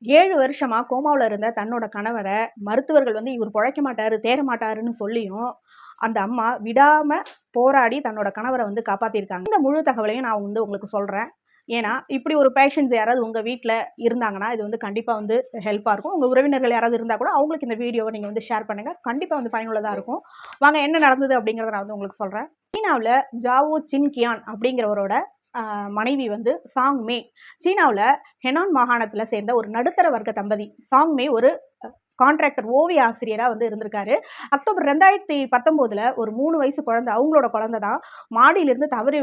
7 வருஷமா கோமாவுல இருந்த தன்னோட கணவர மருத்துவர்கள் வந்து இவர் பொழைக்க மாட்டாரு, தேற மாட்டாருன்னு சொல்லியும், அந்த அம்மா விடாம போராடி தன்னோட கணவர வந்து காப்பாத்தியிருக்காங்க. இந்த முழு தகவலையும் நான் வந்து உங்களுக்கு சொல்றேன். ஏன்னா, இப்படி ஒரு பேஷண்ட்ஸ் யாராவது உங்க வீட்ல இருந்தாங்கன்னா, இது வந்து கண்டிப்பா வந்து ஹெல்ப்பா இருக்கும். உங்க உறவினர்கள் யாராவது இருந்தா கூட அவங்களுக்கு இந்த வீடியோவ நீங்க வந்து ஷேர் பண்ணுங்க. கண்டிப்பா வந்து பயனுள்ளதா இருக்கும். வாங்க என்ன நடந்தது அப்படிங்கிறத நான் வந்து உங்களுக்கு சொல்றேன். சீனாவுல ஜாவோ சின் கியான் அப்படிங்கிறவரோட மனைவி வந்து சாங் மே. சீனாவுல ஹெனான் மாகாணத்துல சேர்ந்த ஒரு நடுத்தர வர்க்க தம்பதி. சாங் மே ஒரு கான்ட்ராக்டர் ஓவிய ஆசிரியரா வந்து இருந்திருக்காரு. அக்டோபர் 2019ல ஒரு 3 வயசு குழந்தை, அவங்களோட குழந்தை தான் மாடியிலிருந்து தவறி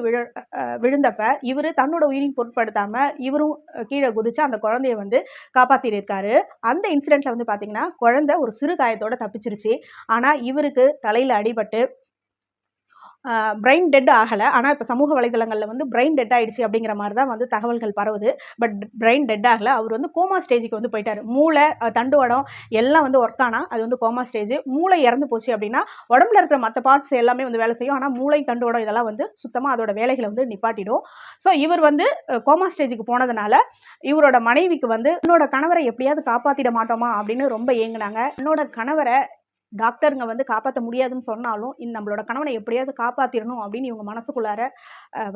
விழுந்தப்ப இவரு தன்னோட உயிரையும் பொருட்படுத்தாம இவரும் கீழே குதிச்சு அந்த குழந்தைய வந்து காப்பாத்திருக்காரு. அந்த இன்சிடென்ட்ல வந்து பாத்தீங்கன்னா குழந்தை ஒரு சிறு காயத்தோட தப்பிச்சிருச்சு. ஆனா இவருக்கு தலையில அடிபட்டு பிரெயின் டெட் ஆகலை. ஆனால் இப்போ சமூக வலைதளங்களில் வந்து பிரெயின் டெட் ஆகிடுச்சு அப்படிங்கிற மாதிரி தான் வந்து தகவல்கள் பரவுது. பட் பிரெயின் டெட் ஆகலை. அவர் வந்து கோமா ஸ்டேஜுக்கு வந்து போயிட்டார். மூளை, தண்டுவடம் எல்லாம் வந்து ஒர்க் ஆனால் அது வந்து கோமா ஸ்டேஜ். மூளை இறந்து போச்சு அப்படின்னா உடம்புல இருக்கிற மற்ற பார்ட்ஸ் எல்லாமே வந்து வேலை செய்யும். ஆனால் மூளை, தண்டுவடம் இதெல்லாம் வந்து சுத்தமாக அதோட வேலைகளை வந்து நிப்பாட்டிடும். ஸோ இவர் வந்து கோமா ஸ்டேஜுக்கு போனதுனால இவரோட மனைவிக்கு வந்து என்னோட கணவரை எப்படியாவது காப்பாற்றிட மாட்டோமா அப்படின்னு ரொம்ப ஏங்குனாங்க. என்னோட கணவரை டாக்டருங்க வந்து காப்பாற்ற முடியாதுன்னு சொன்னாலும் நம்மளோட கணவனை எப்படியாவது காப்பாற்றிடணும் அப்படின்னு இவங்க மனசுக்குள்ளார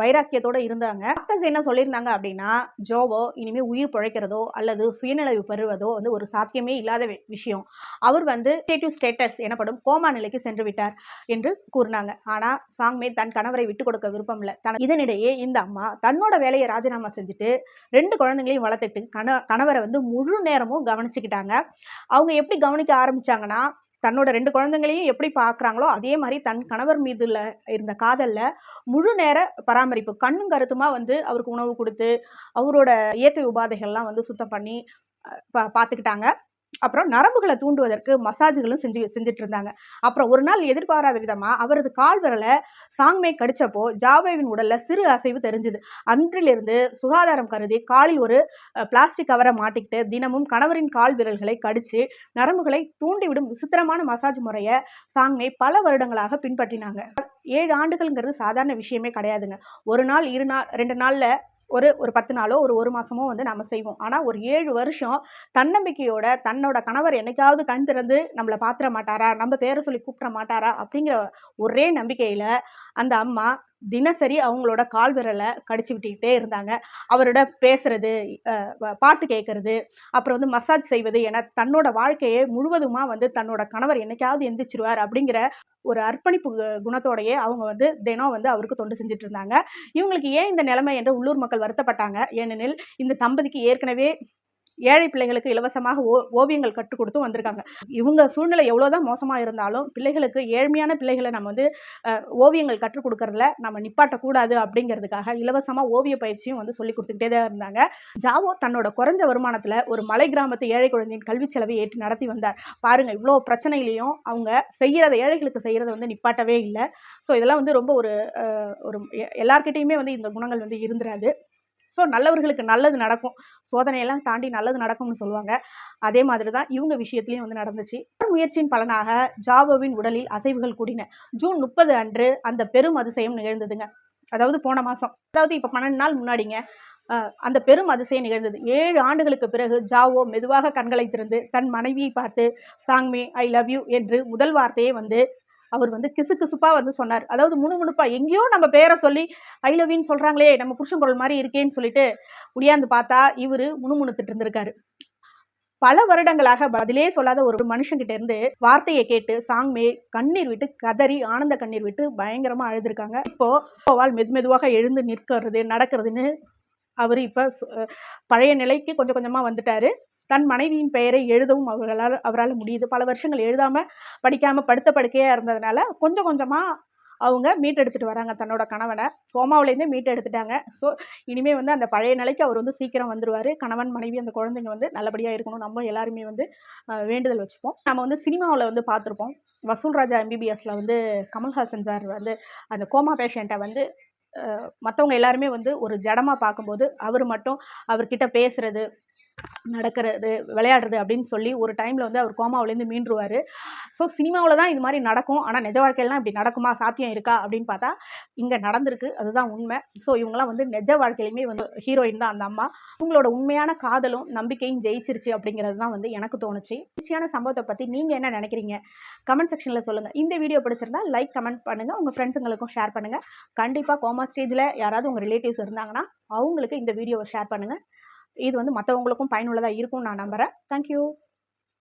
வைராக்கியத்தோடு இருந்தாங்க. டாக்டர்ஸ் என்ன சொல்லியிருந்தாங்க அப்படின்னா, ஜோவோ இனிமேல் உயிர் பிழைக்கிறதோ அல்லது சுயநிலைவு பெறுவதோ வந்து ஒரு சாத்தியமே இல்லாத விஷயம். அவர் வந்து ஸ்டேட்டஸ் எனப்படும் கோமா நிலைக்கு சென்று விட்டார் என்று கூறினாங்க. ஆனால் சாங்மே தன் கணவரை விட்டுக் கொடுக்க விருப்பம் இல்லை. இதனிடையே இந்த அம்மா தன்னோட வேலையை ராஜினாமா செஞ்சுட்டு 2 குழந்தைங்களையும் வளர்த்துட்டு கணவரை வந்து முழு நேரமும் கவனிச்சுக்கிட்டாங்க. அவங்க எப்படி கவனிக்க ஆரம்பிச்சாங்கன்னா, தன்னோட 2 குழந்தைங்களையும் எப்படி பார்க்குறாங்களோ அதே மாதிரி தன் கணவர் மீதுல இருந்த காதலில் முழு நேர பராமரிப்பு, கண்ணும் கருத்துமாக வந்து அவருக்கு உணவு கொடுத்து அவரோட இயற்கை உபாதைகள்லாம் வந்து சுத்தம் பண்ணி பார்த்துக்கிட்டாங்க. அப்புறம் நரம்புகளை தூண்டுவதற்கு மசாஜுகளும் செஞ்சுட்டு இருந்தாங்க. அப்புறம் ஒரு நாள் எதிர்பாராத விதமாக அவரது கால் விரலை சாங்மே கடிச்சப்போ ஜாவோவின் உடல்ல சிறு அசைவு தெரிஞ்சுது. அன்றிலிருந்து சுகாதாரம் கருதி காலில் ஒரு பிளாஸ்டிக் கவரை மாட்டிக்கிட்டு தினமும் கணவரின் கால் விரல்களை கடிச்சு நரம்புகளை தூண்டிவிடும் விசித்திரமான மசாஜ் முறையை சாங்மே பல வருடங்களாக பின்பற்றினாங்க. 7 ஆண்டுகள்ங்கிறது சாதாரண விஷயமே கிடையாதுங்க. ஒரு நாள், 2 நாளில் ஒரு 10 நாளோ ஒரு மாசமோ வந்து நம்ம செய்வோம். ஆனால் ஒரு 7 வருஷம் தன்னம்பிக்கையோட தன்னோட கணவர் என்னைக்காவது கண் திறந்து நம்மளை பார்த்துட மாட்டாரா, நம்ம பேரை சொல்லி கூப்பிட மாட்டாரா அப்படிங்கிற ஒரே நம்பிக்கையில் அந்த அம்மா தினசரி அவங்களோட கால் விரலை கடிச்சு விட்டுக்கிட்டே இருந்தாங்க. அவரோட பேசுறது, பாட்டு கேட்கறது, அப்புறம் வந்து மசாஜ் செய்வது என தன்னோட வாழ்க்கையை முழுவதுமாக வந்து தன்னோட கணவர் என்னைக்காவது எந்திரிச்சிருவார் அப்படிங்கிற ஒரு அர்ப்பணிப்பு குணத்தோடையே அவங்க வந்து தினம் வந்து அவருக்கு தொண்டு செஞ்சுட்டு இருந்தாங்க. இவங்களுக்கு ஏன் இந்த நிலைமை என்று உள்ளூர் மக்கள் வருத்தப்பட்டாங்க. ஏனெனில் இந்த தம்பதிக்கு ஏற்கனவே ஏழை பிள்ளைகளுக்கு இலவசமாக ஓவியங்கள் கற்றுக் கொடுத்தும் வந்திருக்காங்க. இவங்க சூழ்நிலை எவ்வளோதான் மோசமாக இருந்தாலும் பிள்ளைகளுக்கு, ஏழ்மையான பிள்ளைகளை நம்ம வந்து ஓவியங்கள் கற்றுக் கொடுக்கறதுல நம்ம நிப்பாட்டக்கூடாது அப்படிங்கிறதுக்காக இலவசமாக ஓவிய பயிற்சியும் வந்து சொல்லி கொடுத்துக்கிட்டே தான் இருந்தாங்க. ஜாவோ தன்னோட குறைஞ்ச வருமானத்தில் ஒரு மலை கிராமத்து ஏழை குழந்தையின் கல்வி செலவை ஏற்று நடத்தி வந்தார். பாருங்க, இவ்வளோ பிரச்சனையிலையும் அவங்க ஏழைகளுக்கு செய்கிறத வந்து நிப்பாட்டவே இல்லை. ஸோ இதெல்லாம் வந்து ரொம்ப ஒரு எல்லார்கிட்டையுமே வந்து இந்த குணங்கள் வந்து இருந்துராது. ஸோ நல்லவர்களுக்கு நல்லது நடக்கும், சோதனையெல்லாம் தாண்டி நல்லது நடக்கும்னு சொல்லுவாங்க. அதே மாதிரி தான் இவங்க விஷயத்துலையும் வந்து நடந்துச்சு. முயற்சியின் பலனாக ஜாவோவின் உடலில் அசைவுகள் கூடின. ஜூன் 30 அன்று அந்த பெரும் அதிசயம் நிகழ்ந்ததுங்க. அதாவது போன மாதம், அதாவது இப்போ 12 நாள் முன்னாடிங்க அந்த பெரும் அதிசயம் நிகழ்ந்தது. 7 ஆண்டுகளுக்கு பிறகு ஜாவோ மெதுவாக கண்களை திறந்து தன் மனைவியை பார்த்து சாங்மே ஐ லவ் யூ என்று முதல் வார்த்தையே வந்து அவர் வந்து கிசுகிசுப்பா வந்து சொன்னார். அதாவது முணுமுணுப்பா, எங்கேயோ நம்ம பேரை சொல்லி ஐ லவ் யூன்னு சொல்கிறாங்களே, நம்ம புருஷன் குரல் மாதிரி இருக்கேன்னு சொல்லிட்டு உடியாந்து பார்த்தா இவர் முணுமுணுத்துட்டு இருந்திருக்காரு. பல வருடங்களாக பதிலே சொல்லாத ஒரு மனுஷங்கிட்ட இருந்து வார்த்தையை கேட்டு சாங்மே கண்ணீர் விட்டு கதறி ஆனந்த கண்ணீர் விட்டு பயங்கரமா அழுதுருக்காங்க. இப்போ மெதுவாக எழுந்து நிற்கிறது, நடக்கிறதுன்னு அவர் இப்போ பழைய நிலைக்கு கொஞ்சம் கொஞ்சமாக வந்துட்டாரு. தன் மனைவியின் பெயரை எழுதவும் அவரால் முடியுது. பல வருஷங்கள் எழுதாமல் படிக்காமல் படுத்த படுக்கையாக இருந்ததுனால கொஞ்சம் கொஞ்சமாக அவங்க மீட்டெடுத்துட்டு வராங்க தன்னோட கணவனை. கோமாவிலேருந்தே மீட்டெடுத்துட்டாங்க. ஸோ இனிமேல் வந்து அந்த பழைய நிலைக்கு அவர் வந்து சீக்கிரம் வந்துடுவார். கணவன், மனைவி, அந்த குழந்தைங்க வந்து நல்லபடியாக இருக்கணும். நம்ம எல்லாருமே வந்து வேண்டுதல் வச்சுப்போம். நம்ம வந்து சினிமாவில் வந்து பார்த்துருப்போம். வசூல் ராஜா MBBSல வந்து கமல்ஹாசன் சார் வந்து அந்த கோமா பேஷண்ட்டை வந்து மற்றவங்க எல்லாருமே வந்து ஒரு ஜடமாக பார்க்கும்போது அவர் மட்டும் அவர்கிட்ட பேசுறது, நடக்கிறது, விளையாடுறது அப்படின்னு சொல்லி ஒரு டைமில் வந்து அவர் கோமாவிலேருந்து மீண்டுருவார். ஸோ சினிமாவில் தான் இது மாதிரி நடக்கும், ஆனால் நிஜ வாழ்க்கையிலாம் இப்படி நடக்குமா, சாத்தியம் இருக்கா அப்படின்னு பார்த்தா இங்கே நடந்திருக்கு, அதுதான் உண்மை. ஸோ இவங்களாம் வந்து நிஜ வாழ்க்கையிலுமே வந்து ஹீரோயின் தான் அந்த அம்மா. இவங்களோட உண்மையான காதலும் நம்பிக்கையும் ஜெயிச்சிருச்சு அப்படிங்கிறது தான் வந்து எனக்கு தோணுச்சு. ஈஸியான சம்பவத்தை பற்றி நீங்கள் என்ன நினைக்கிறீங்க, கமெண்ட் செக்ஷனில் சொல்லுங்கள். இந்த வீடியோ பிடிச்சிருந்தா லைக் கமெண்ட் பண்ணுங்கள், உங்கள் ஃப்ரெண்ட்ஸுங்களுக்கும் ஷேர் பண்ணுங்கள். கண்டிப்பாக கோமா ஸ்டேஜில் யாராவது உங்கள் ரிலேட்டிவ்ஸ் இருந்தாங்கன்னா அவங்களுக்கு இந்த வீடியோவை ஷேர் பண்ணுங்கள். இது வந்து மற்றவங்களுக்கும் பயனுள்ளதாக இருக்கும்னு நான் நம்புகிறேன். தேங்க்யூ.